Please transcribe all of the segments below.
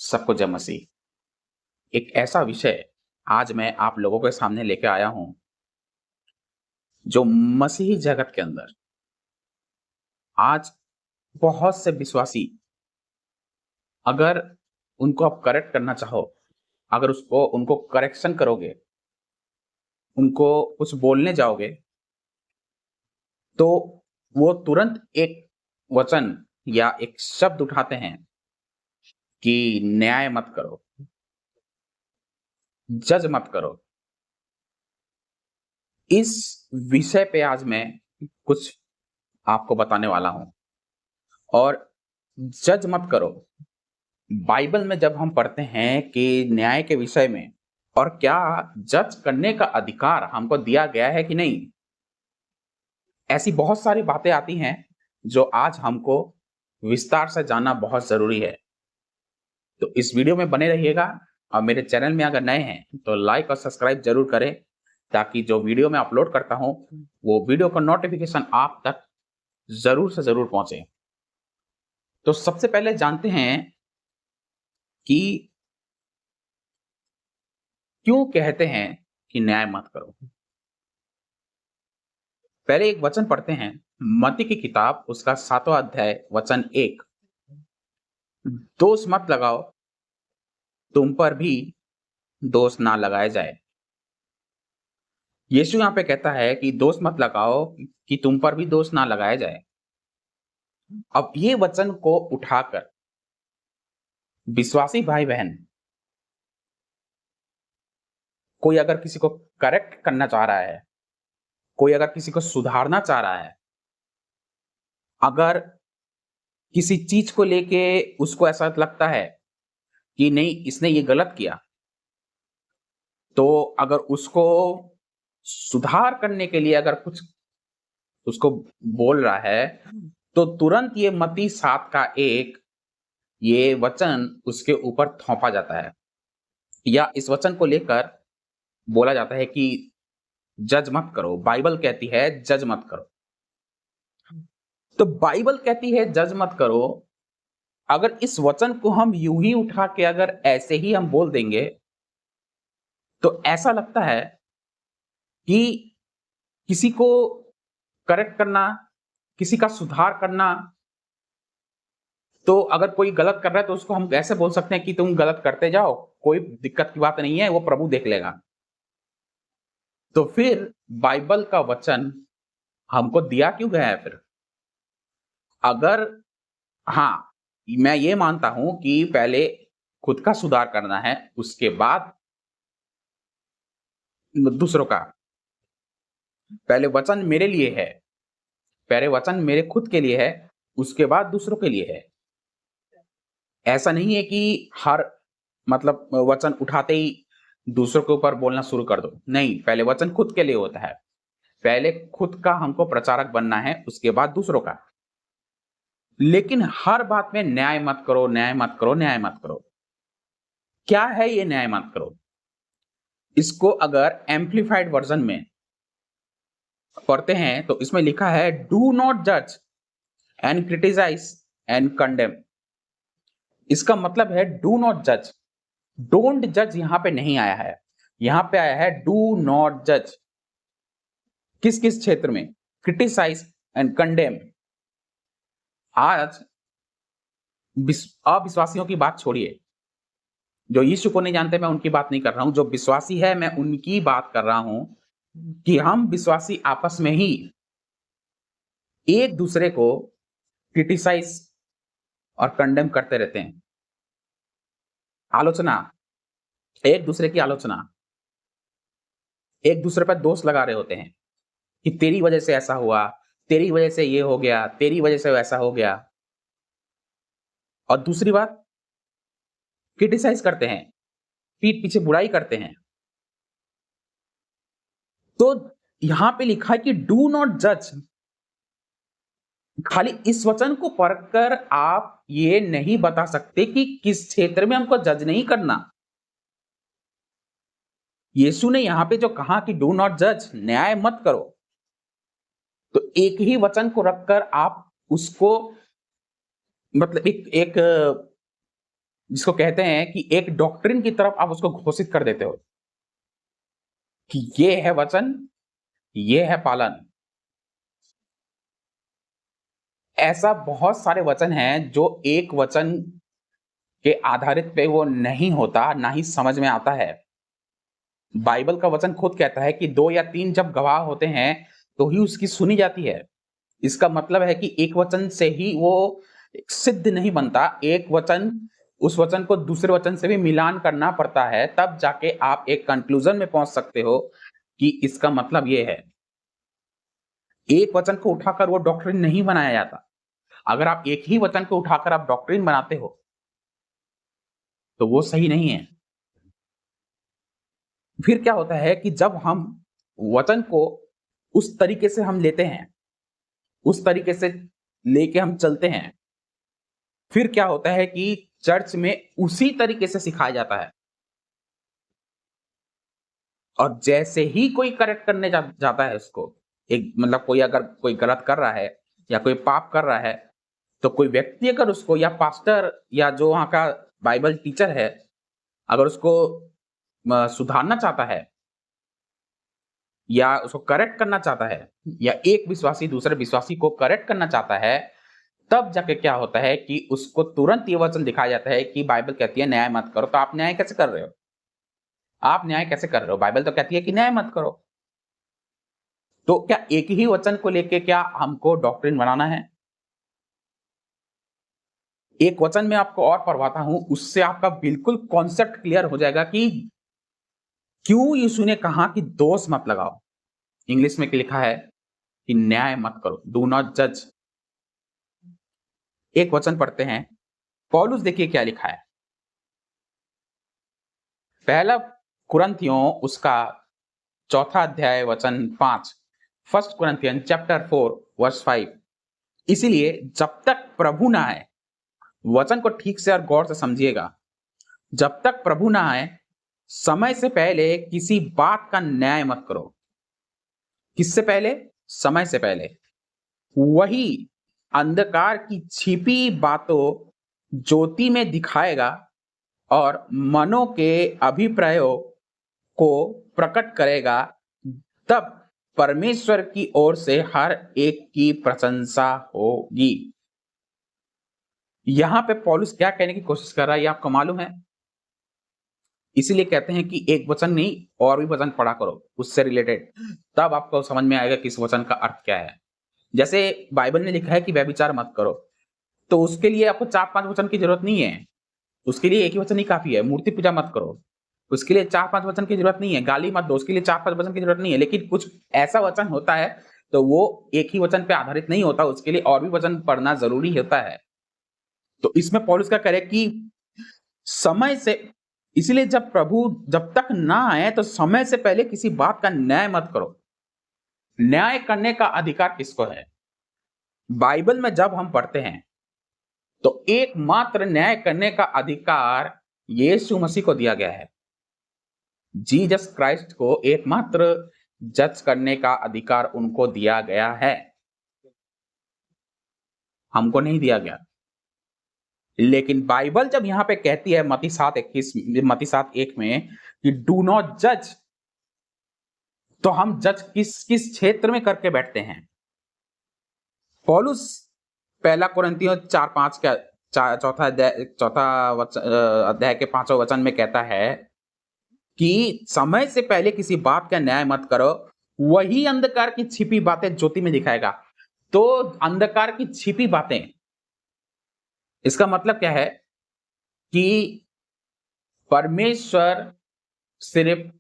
सबको जय मसीह। एक ऐसा विषय आज मैं आप लोगों के सामने लेके आया हूं जो मसीही जगत के अंदर आज बहुत से विश्वासी अगर उनको आप करेक्ट करना चाहो, अगर उसको उनको करेक्शन करोगे, उनको कुछ बोलने जाओगे तो वो तुरंत एक वचन या एक शब्द उठाते हैं कि न्याय मत करो, जज मत करो। इस विषय पे आज मैं कुछ आपको बताने वाला हूं। और जज मत करो, बाइबल में जब हम पढ़ते हैं कि न्याय के विषय में और क्या जज करने का अधिकार हमको दिया गया है कि नहीं, ऐसी बहुत सारी बातें आती हैं जो आज हमको विस्तार से जानना बहुत जरूरी है। तो इस वीडियो में बने रहिएगा और मेरे चैनल में अगर नए हैं तो लाइक और सब्सक्राइब जरूर करें ताकि जो वीडियो मैं अपलोड करता हूं वो वीडियो का नोटिफिकेशन आप तक जरूर से जरूर पहुंचे। तो सबसे पहले जानते हैं कि क्यों कहते हैं कि न्याय मत करो। पहले एक वचन पढ़ते हैं, मत्ती की किताब उसका 7वां अध्याय वचन 1। दोष मत लगाओ, तुम पर भी दोष ना लगाया जाए। यीशु यहां पे कहता है कि दोष मत लगाओ कि तुम पर भी दोष ना लगाया जाए। अब ये वचन को उठाकर विश्वासी भाई बहन कोई अगर किसी को करेक्ट करना चाह रहा है, कोई अगर किसी को सुधारना चाह रहा है, अगर किसी चीज को लेके उसको ऐसा लगता है कि नहीं इसने ये गलत किया, तो अगर उसको सुधार करने के लिए अगर कुछ उसको बोल रहा है तो तुरंत ये मत्ती 7 का 1 ये वचन उसके ऊपर थोपा जाता है या इस वचन को लेकर बोला जाता है कि जज मत करो। बाइबल कहती है जज मत करो। तो बाइबल कहती है जज मत करो, अगर इस वचन को हम यूं ही उठा के अगर ऐसे ही हम बोल देंगे तो ऐसा लगता है कि किसी को करेक्ट करना, किसी का सुधार करना, तो अगर कोई गलत कर रहा है तो उसको हम ऐसे बोल सकते हैं कि तुम गलत करते जाओ, कोई दिक्कत की बात नहीं है, वो प्रभु देख लेगा। तो फिर बाइबल का वचन हमको दिया क्यों गया है फिर? अगर हाँ, मैं ये मानता हूं कि पहले खुद का सुधार करना है, उसके बाद दूसरों का। पहले वचन मेरे लिए है, पहले वचन मेरे खुद के लिए है, उसके बाद दूसरों के लिए है। ऐसा नहीं है कि हर मतलब वचन उठाते ही दूसरों के ऊपर बोलना शुरू कर दो। नहीं, पहले वचन खुद के लिए होता है। पहले खुद का हमको प्रचारक बनना है, उसके बाद दूसरों का। लेकिन हर बात में न्याय मत करो, न्याय मत करो, न्याय मत करो। क्या है ये न्याय मत करो? इसको अगर एम्प्लीफाइड वर्जन में पढ़ते हैं तो इसमें लिखा है डू नॉट जज एंड क्रिटिसाइज एंड कंडेम। इसका मतलब है डू नॉट जज। डोंट जज यहां पे नहीं आया है, यहां पे आया है डू नॉट जज। किस किस क्षेत्र में? Criticise and condemn. आज अविश्वासियों की बात छोड़िए, जो यीशु को नहीं जानते मैं उनकी बात नहीं कर रहा हूं, जो विश्वासी है मैं उनकी बात कर रहा हूं कि हम विश्वासी आपस में ही एक दूसरे को क्रिटिसाइज और कंडेम करते रहते हैं। आलोचना, एक दूसरे की आलोचना, एक दूसरे पर दोष लगा रहे होते हैं कि तेरी वजह से ऐसा हुआ, तेरी वजह से ये हो गया, तेरी वजह से वैसा हो गया। और दूसरी बात, क्रिटिसाइज करते हैं, पीठ पीछे बुराई करते हैं। तो यहां पे लिखा है कि डू नॉट जज। खाली इस वचन को पढ़कर आप ये नहीं बता सकते कि किस क्षेत्र में हमको जज नहीं करना। यीशु ने यहां पे जो कहा कि डू नॉट जज, न्याय मत करो, तो एक ही वचन को रखकर आप उसको मतलब एक जिसको कहते हैं कि एक डॉक्ट्रिन की तरफ आप उसको घोषित कर देते हो कि ये है वचन, ये है पालन। ऐसा बहुत सारे वचन हैं जो एक वचन के आधारित पे वो नहीं होता, ना ही समझ में आता है। बाइबल का वचन खुद कहता है कि 2 या 3 जब गवाह होते हैं, तो ही उसकी सुनी जाती है। इसका मतलब है कि एक वचन से ही वो सिद्ध नहीं बनता, एक वचन उस वचन को दूसरे वचन से भी मिलान करना पड़ता है, तब जाके आप एक कंक्लूजन में पहुंच सकते हो कि इसका मतलब ये है। एक वचन को उठाकर वो डॉक्ट्रिन नहीं बनाया जाता। अगर आप एक ही वचन को उठाकर आप डॉक्ट्रिन बनाते हो, तो वो सही नहीं है। फिर क्या होता है कि जब हम वचन को उस तरीके से हम लेते हैं, उस तरीके से लेके हम चलते हैं, फिर क्या होता है कि चर्च में उसी तरीके से सिखाया जाता है। और जैसे ही कोई करेक्ट करने जाता है उसको, एक मतलब कोई अगर कोई गलत कर रहा है या कोई पाप कर रहा है, तो कोई व्यक्ति अगर उसको या पास्टर या जो वहाँ का बाइबल टीचर है, अगर उसको सुधारना चाहता है या उसको करेक्ट करना चाहता है, या एक विश्वासी दूसरे विश्वासी को करेक्ट करना चाहता है, तब जाके क्या होता है कि उसको तुरंत ये वचन दिखाया जाता है कि बाइबल कहती है न्याय मत करो। तो आप न्याय कैसे कर रहे हो? आप न्याय कैसे कर रहे हो? बाइबल तो कहती है कि न्याय मत करो। तो क्या एक ही वचन को लेके क्या हमको डॉक्ट्रिन बनाना है? एक वचन में आपको और पढ़वाता हूं, उससे आपका बिल्कुल कॉन्सेप्ट क्लियर हो जाएगा कि क्यों यीशु ने कहा कि दोष मत लगाओ। इंग्लिश में लिखा है कि न्याय मत करो, डू नॉट जज। एक वचन पढ़ते हैं, पौलुस देखिए क्या लिखा है। पहला कुरिन्थियों उसका 4 अध्याय वचन 5, 1 कुरिन्थियन चैप्टर 4 वर्स 5। इसीलिए जब तक प्रभु ना आए, वचन को ठीक से और गौर से समझिएगा, जब तक प्रभु ना आए, समय से पहले किसी बात का न्याय मत करो। किससे पहले? समय से पहले। वही अंधकार की छिपी बातों ज्योति में दिखाएगा और मनों के अभिप्रायों को प्रकट करेगा। तब परमेश्वर की ओर से हर एक की प्रशंसा होगी। यहां पे पौलुस क्या कहने की कोशिश कर रहा है, ये आपको मालूम है? इसीलिए कहते हैं कि एक वचन नहीं और भी वचन पढ़ा करो उससे रिलेटेड, तब आपको समझ में आएगा कि इस वचन का अर्थ क्या है। जैसे बाइबल ने लिखा है कि व्यभिचार मत करो, तो उसके लिए आपको 4-5 वचन की जरूरत नहीं है। उसके लिए एक ही वचन ही काफी है। मूर्ति पूजा मत करो, उसके लिए 4-5 वचन की जरूरत नहीं है। गाली मत दो, उसके लिए 4-5 वचन की जरूरत नहीं है। लेकिन कुछ ऐसा वचन होता है तो वो एक ही वचन पे आधारित नहीं होता, उसके लिए और भी वचन पढ़ना जरूरी होता है। तो इसमें पौलुस क्या करे कि समय से, इसलिए जब प्रभु जब तक ना आए तो समय से पहले किसी बात का न्याय मत करो। न्याय करने का अधिकार किसको है? बाइबल में जब हम पढ़ते हैं तो एकमात्र न्याय करने का अधिकार यीशु मसीह को दिया गया है। जीसस क्राइस्ट को एकमात्र जज करने का अधिकार उनको दिया गया है, हमको नहीं दिया गया। लेकिन बाइबल जब यहां पे कहती है मत्ती 7:1 में कि डू नॉट जज, तो हम जज किस किस क्षेत्र में करके बैठते हैं? पौलुस पहला कुरिन्थियों 4:5 का चौथा अध्याय के 5वें वचन में कहता है कि समय से पहले किसी बात का न्याय मत करो, वही अंधकार की छिपी बातें ज्योति में दिखाएगा। तो अंधकार की छिपी बातें, इसका मतलब क्या है कि परमेश्वर सिर्फ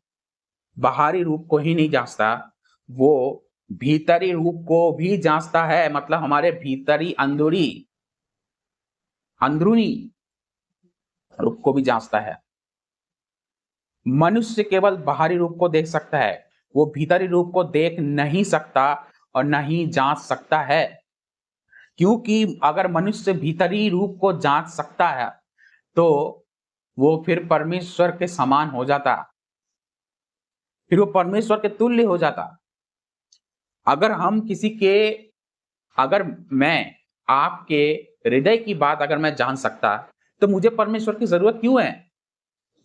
बाहरी रूप को ही नहीं जांचता, वो भीतरी रूप को भी जांचता है। मतलब हमारे भीतरी अंदरूनी रूप को भी जांचता है। मनुष्य केवल बाहरी रूप को देख सकता है, वो भीतरी रूप को देख नहीं सकता और नहीं जांच सकता है। क्योंकि अगर मनुष्य भीतरी रूप को जांच सकता है तो वो फिर परमेश्वर के समान हो जाता, फिर वो परमेश्वर के तुल्य हो जाता। अगर मैं आपके हृदय की बात अगर मैं जान सकता, तो मुझे परमेश्वर की जरूरत क्यों है?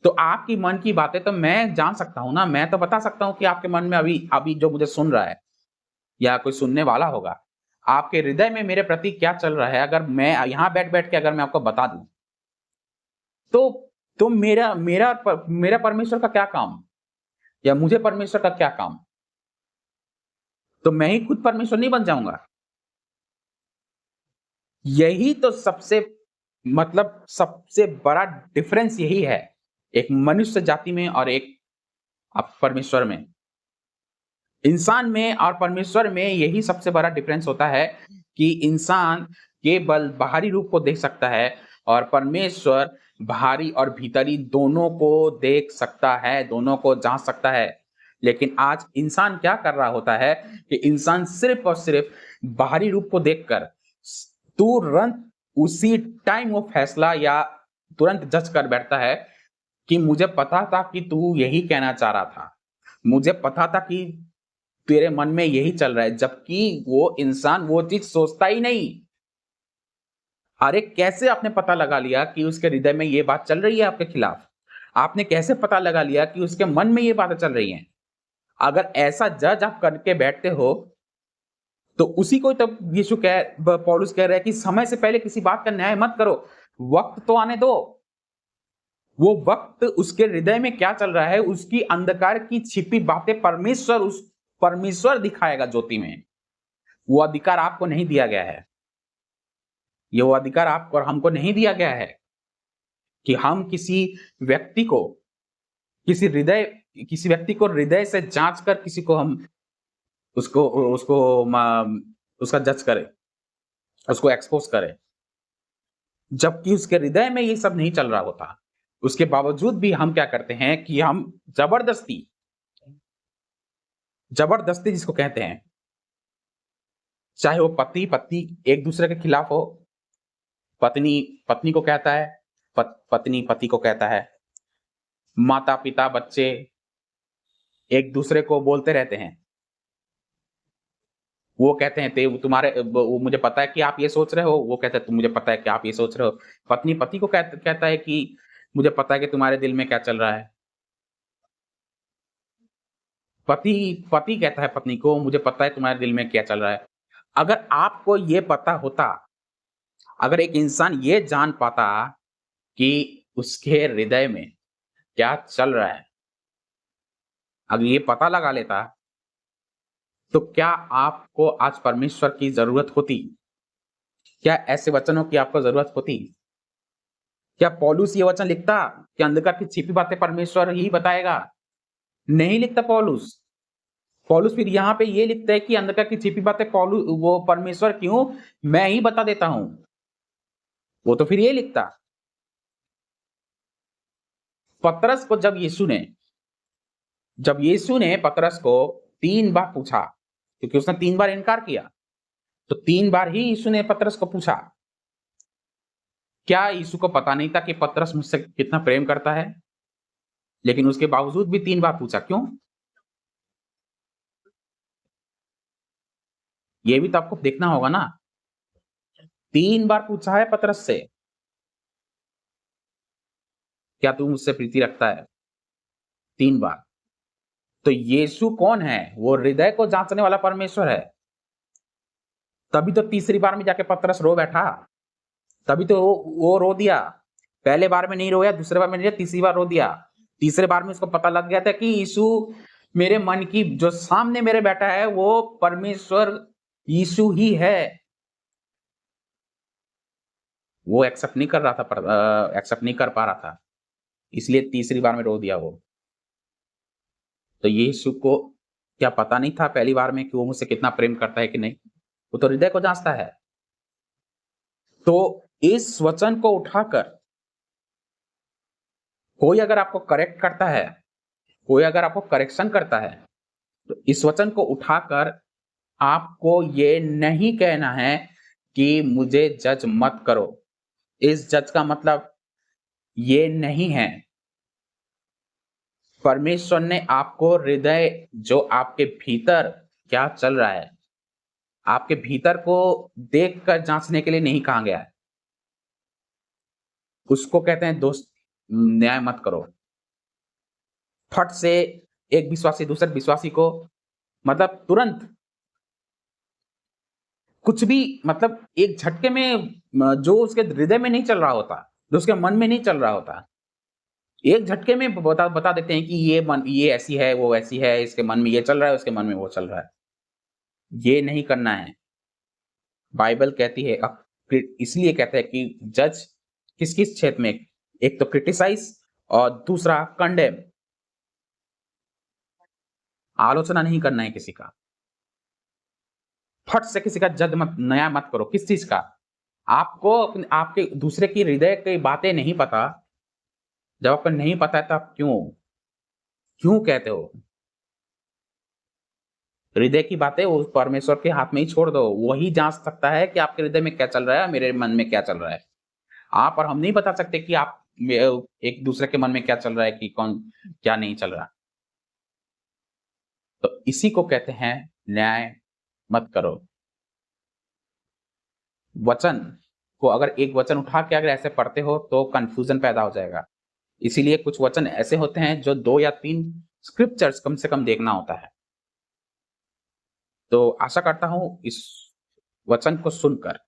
तो आपकी मन की बातें तो मैं जान सकता हूं ना, मैं तो बता सकता हूं कि आपके मन में अभी अभी जो मुझे सुन रहा है या कोई सुनने वाला होगा, आपके हृदय में मेरे प्रति क्या चल रहा है, अगर मैं यहां बैठ बैठ के अगर मैं आपको बता दूं, तो मेरा परमेश्वर का क्या काम, या मुझे परमेश्वर का क्या काम? तो मैं ही खुद परमेश्वर नहीं बन जाऊंगा? यही तो सबसे बड़ा डिफरेंस यही है, एक मनुष्य जाति में और एक परमेश्वर में। इंसान में और परमेश्वर में यही सबसे बड़ा डिफरेंस होता है कि इंसान केवल बाहरी रूप को देख सकता है और परमेश्वर बाहरी और भीतरी दोनों को देख सकता है, दोनों को जांच सकता है। लेकिन आज इंसान क्या कर रहा होता है कि इंसान सिर्फ और सिर्फ बाहरी रूप को देखकर तुरंत उसी टाइम वो फैसला या तुरंत जज कर बैठता है कि मुझे पता था कि तू यही कहना चाह रहा था, मुझे पता था कि तेरे मन में यही चल रहा है, जबकि वो इंसान वो चीज सोचता ही नहीं। अरे कैसे आपने पता लगा लिया कि उसके हृदय में ये बात चल रही है आपके खिलाफ? आपने कैसे पता लगा लिया कि उसके मन में ये बातें चल रही हैं? अगर ऐसा जज आप करके बैठते हो, तो उसी को तो पौलुस कह रहा है कि समय से पहले किसी बात का न्याय मत करो, वक्त तो आने दो। वो वक्त उसके हृदय में क्या चल रहा है, उसकी अंधकार की छिपी बातें परमेश्वर दिखाएगा ज्योति में। वो अधिकार आपको नहीं दिया गया है, ये वो अधिकार आपको और हमको नहीं दिया गया है कि हम व्यक्ति को किसी व्यक्ति को हृदय से जांच कर किसी को हम उसको उसको उसका जज करें, उसको एक्सपोज करें, जबकि उसके हृदय में ये सब नहीं चल रहा होता। उसके बावजूद भी हम क्या करते हैं कि हम जबरदस्ती जबरदस्ती जिसको कहते हैं, चाहे वो पति पत्नी एक दूसरे के खिलाफ हो, पत्नी पत्नी को कहता है, पत्नी पति को कहता है, माता पिता बच्चे एक दूसरे को बोलते रहते हैं। वो कहते हैं वो मुझे पता है कि आप ये सोच रहे हो, वो कहता है मुझे पता है कि आप ये सोच रहे हो। पत्नी पति को कहता है कि मुझे पता है कि तुम्हारे दिल में क्या चल रहा है। पति पति कहता है पत्नी को, मुझे पता है तुम्हारे दिल में क्या चल रहा है। अगर आपको ये पता होता, अगर एक इंसान ये जान पाता कि उसके हृदय में क्या चल रहा है, अगर ये पता लगा लेता, तो क्या आपको आज परमेश्वर की जरूरत होती? क्या ऐसे वचनों की आपको जरूरत होती? क्या पौलुस ये वचन लिखता कि अंधकार की छिपी बातें परमेश्वर ही बताएगा? नहीं लिखता पौलुस। पौलुस फिर यहां पे ये लिखता है कि अंधकार की छिपी बातें वो परमेश्वर क्यों, मैं ही बता देता हूं। वो तो फिर ये लिखता। पतरस को जब यीशु ने पतरस को 3 बार पूछा, क्योंकि उसने 3 बार इनकार किया, तो 3 बार ही यीशु ने पतरस को पूछा। क्या यीशु को पता नहीं था कि पतरस मुझसे कितना प्रेम करता है? लेकिन उसके बावजूद भी 3 बार पूछा, क्यों? ये भी तो आपको देखना होगा ना। 3 बार पूछा है पतरस से, क्या तू मुझसे प्रीति रखता है? 3 बार। तो यीशु कौन है? वो हृदय को जांचने वाला परमेश्वर है। तभी तो तीसरी बार में जाके पतरस रो बैठा, तभी तो वो रो दिया। पहले बार में नहीं रोया, दूसरे बार में नहीं रोया, तीसरी बार रो दिया। तीसरे बार में उसको पता लग गया था कि यीशु मेरे मन की जो सामने मेरे बैठा है वो परमेश्वर यीशु ही है। वो एक्सेप्ट नहीं कर रहा था, एक्सेप्ट नहीं कर पा रहा था, इसलिए तीसरी बार में रो दिया वो। तो यीशु को क्या पता नहीं था पहली बार में कि वो मुझसे कितना प्रेम करता है कि नहीं? वो तो हृदय को जांचता है। तो इस वचन को उठाकर कोई अगर आपको करेक्ट करता है, कोई अगर आपको करेक्शन करता है, तो इस वचन को उठाकर आपको ये नहीं कहना है कि मुझे जज मत करो। इस जज का मतलब ये नहीं है। परमेश्वर ने आपको हृदय, जो आपके भीतर क्या चल रहा है, आपके भीतर को देखकर जांचने के लिए नहीं कहा गया है। उसको कहते हैं दोस्त, न्याय मत करो। फट से एक विश्वासी दूसरे विश्वासी को मतलब तुरंत कुछ भी मतलब एक झटके में जो उसके हृदय में नहीं चल रहा होता, जो उसके मन में नहीं चल रहा होता, एक झटके में बता बता देते हैं कि ये ऐसी है, वो वैसी है, इसके मन में ये चल रहा है, उसके मन में वो चल रहा है। ये नहीं करना है। बाइबल कहती है इसलिए कहते हैं कि जज किस-किस क्षेत्र में, एक तो क्रिटिसाइज़ और दूसरा कंडेम। आलोचना नहीं करना है किसी का। फट से किसी का जज मत न्याय मत करो। किस चीज़ का? आपको आपके दूसरे की हृदय की बातें नहीं पता, जब आपको नहीं पता है तब क्यों कहते हो? हृदय की बातें वो परमेश्वर के हाथ में ही छोड़ दो। वही जाँच सकता है कि आपके हृदय में क्या चल रहा है, मेरे मन में क्या चल रहा है। आप और हम नहीं बता सकते कि आप एक दूसरे के मन में क्या चल रहा है, कि कौन क्या नहीं चल रहा। तो इसी को कहते हैं न्याय मत करो। वचन को अगर एक वचन उठा के अगर ऐसे पढ़ते हो तो कन्फ्यूज़न पैदा हो जाएगा। इसीलिए कुछ वचन ऐसे होते हैं जो 2 या 3 स्क्रिप्चर्स कम से कम देखना होता है। तो आशा करता हूँ इस वचन को सुनकर,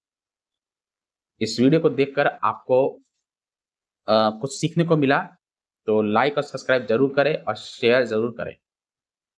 इस वीडियो को देखकर आपको कुछ सीखने को मिला। तो लाइक और सब्सक्राइब ज़रूर करें और शेयर ज़रूर करें।